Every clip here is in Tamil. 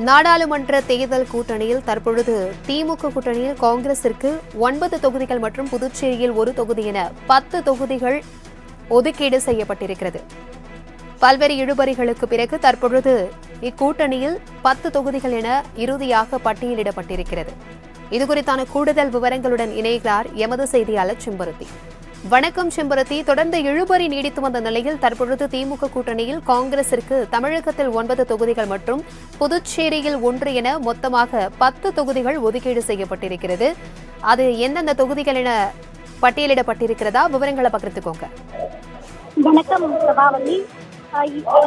நாடாளுமன்ற தேர்தல் கூட்டணியில் தற்பொழுது திமுக கூட்டணியில் காங்கிரசிற்கு 9 தொகுதிகள் மற்றும் புதுச்சேரியில் 1 தொகுதி என 10 தொகுதிகள் ஒதுக்கீடு செய்யப்பட்டிருக்கிறது. பல்வேறு இழுபறிகளுக்கு பிறகு தற்பொழுது இக்கூட்டணியில் 10 தொகுதிகள் என இறுதியாக பட்டியலிடப்பட்டிருக்கிறது. இதுகுறித்தான கூடுதல் விவரங்களுடன் இணைகிறார் எமது செய்தியாளர் செம்பருத்தி. வணக்கம் செம்பருத்தி. தொடர்ந்து இழுபறி நீடித்து வந்த நிலையில் தற்பொழுது திமுக கூட்டணியில் காங்கிரசிற்கு தமிழகத்தில் 9 தொகுதிகள் மற்றும் புதுச்சேரியில் 1 என மொத்தமாக 10 தொகுதிகள் ஒதுக்கீடு செய்யப்பட்டிருக்கிறது. அது எந்தெந்த தொகுதிகள் என பட்டியலிடப்பட்டிருக்கிறதா? விவரங்களை பகிர்ந்துக்கோங்க. வணக்கம் பிரபாவதி.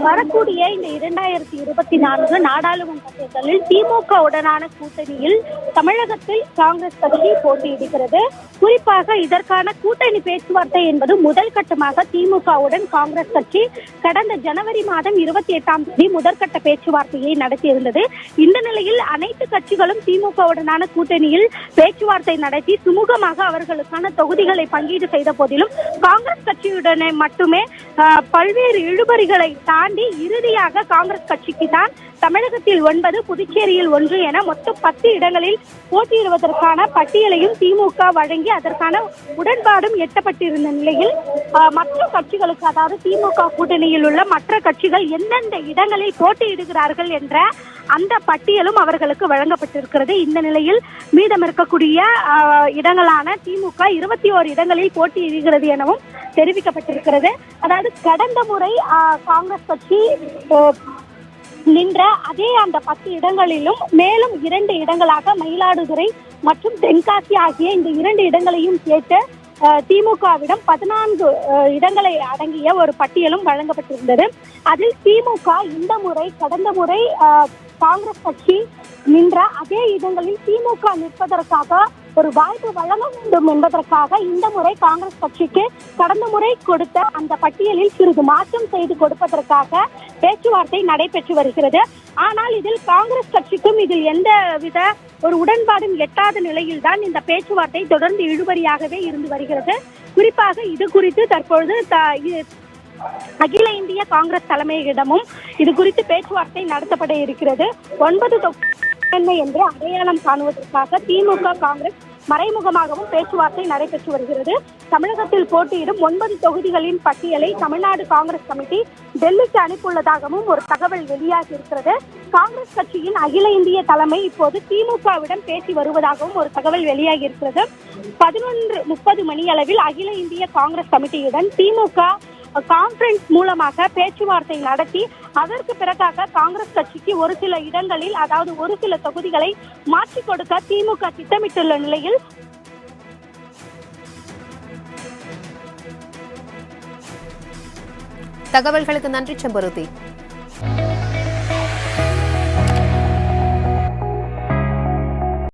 வரக்கூடிய இந்த 2024 நாடாளுமன்ற தேர்தலில் திமுக உடனான கூட்டணியில் தமிழகத்தில் காங்கிரஸ் கட்சி போட்டியிடுகிறது. குறிப்பாக இதற்கான கூட்டணி பேச்சுவார்த்தை என்பது முதல் கட்டமாக திமுகவுடன் காங்கிரஸ் கட்சி கடந்த ஜனவரி மாதம் 28ஆம் தேதி முதற்கட்ட பேச்சுவார்த்தையை நடத்தியிருந்தது. இந்த நிலையில் அனைத்து கட்சிகளும் திமுகவுடனான கூட்டணியில் பேச்சுவார்த்தை நடத்தி சுமூகமாக அவர்களுக்கான தொகுதிகளை பங்கீடு செய்த போதிலும் காங்கிரஸ் கட்சியுடனே மட்டுமே பல்வேறு இழுபறிகளை தாண்டி இறுதியாக காங்கிரஸ் கட்சிக்கு தான் தமிழகத்தில் 9, புதுச்சேரியில் 1 என மொத்தம் 10 இடங்களில் போட்டியிடுவதற்கான பட்டியலையும் திமுக வழங்கி அதற்கான உடன்பாடும் எட்டப்பட்டிருந்த நிலையில் மற்ற கட்சிகளுக்கு, அதாவது திமுக கூட்டணியில் உள்ள மற்ற கட்சிகள் எந்தெந்த இடங்களில் போட்டியிடுகிறார்கள் என்ற அந்த பட்டியலும் அவர்களுக்கு வழங்கப்பட்டிருக்கிறது. இந்த நிலையில் மீதம் இருக்கக்கூடிய இடங்களான திமுக 21 இடங்களில் போட்டியிடுகிறது எனவும் தெரிவிக்கப்பட்டிருக்கிறது. அதாவது கடந்த முறை காங்கிரஸ் கட்சி நின்ற அதே அந்த 10 இடங்களிலும் மேலும் 2 இடங்களாக மயிலாடுதுறை மற்றும் தென்காசி ஆகிய இந்த 2 இடங்களையும் கேட்டு திமுகவிடம் 14 இடங்களை அடங்கிய ஒரு பட்டியலும் வழங்கப்பட்டிருந்தது. அதில் திமுக இந்த முறை கடந்த முறை காங்கிரஸ் கட்சி நின்ற அதே இடங்களில் திமுக நிற்பதற்காக ஒரு வாய்ப்பு வழங்க வேண்டும் என்பதற்காக இந்த முறை காங்கிரஸ் கட்சிக்கு கடந்த முறை கொடுத்த அந்த பட்டியலில் சிறிது மாற்றம் செய்து கொடுப்பதற்காக பேச்சுவார்த்தை நடைபெற்று வருகிறது. ஆனால் இதில் காங்கிரஸ் கட்சிக்கும் இதில் எந்தவித ஒரு உடன்பாடும் எட்டாத நிலையில் தான் இந்த பேச்சுவார்த்தை தொடர்ந்து இழுபறியாகவே இருந்து வருகிறது. குறிப்பாக இது குறித்து தற்பொழுது அகில இந்திய காங்கிரஸ் தலைமையிடமும் இது குறித்து பேச்சுவார்த்தை நடத்தப்பட இருக்கிறது. 9 தொகுதி என்று அடையாளம் காணுவதற்காக திமுக காங்கிரஸ் மறைமுகமாகவும் பேச்சுவார்த்தை நடைபெற்று வருகிறது. தமிழகத்தில் போட்டியிடும் 9 தொகுதிகளின் பட்டியலை தமிழ்நாடு காங்கிரஸ் கமிட்டி டெல்லிக்கு அனுப்பியுள்ளதாகவும் ஒரு தகவல் வெளியாகி இருக்கிறது. காங்கிரஸ் கட்சியின் அகில இந்திய தலைமை இப்போது திமுகவிடம் பேசி வருவதாகவும் ஒரு தகவல் வெளியாகி இருக்கிறது. 11:30 மணியளவில் அகில இந்திய காங்கிரஸ் கமிட்டியுடன் திமுக கான்பரன்ஸ் மூலமாக பேச்சுவார்த்தை நடத்தி அதற்கு பிறகாக காங்கிரஸ் கட்சிக்கு ஒரு சில இடங்களில், அதாவது ஒரு சில தொகுதிகளை மாற்றிக் கொடுக்க திமுக திட்டமிட்டுள்ள நிலையில் தகவல்களுக்கு நன்றி செம்பருத்தி.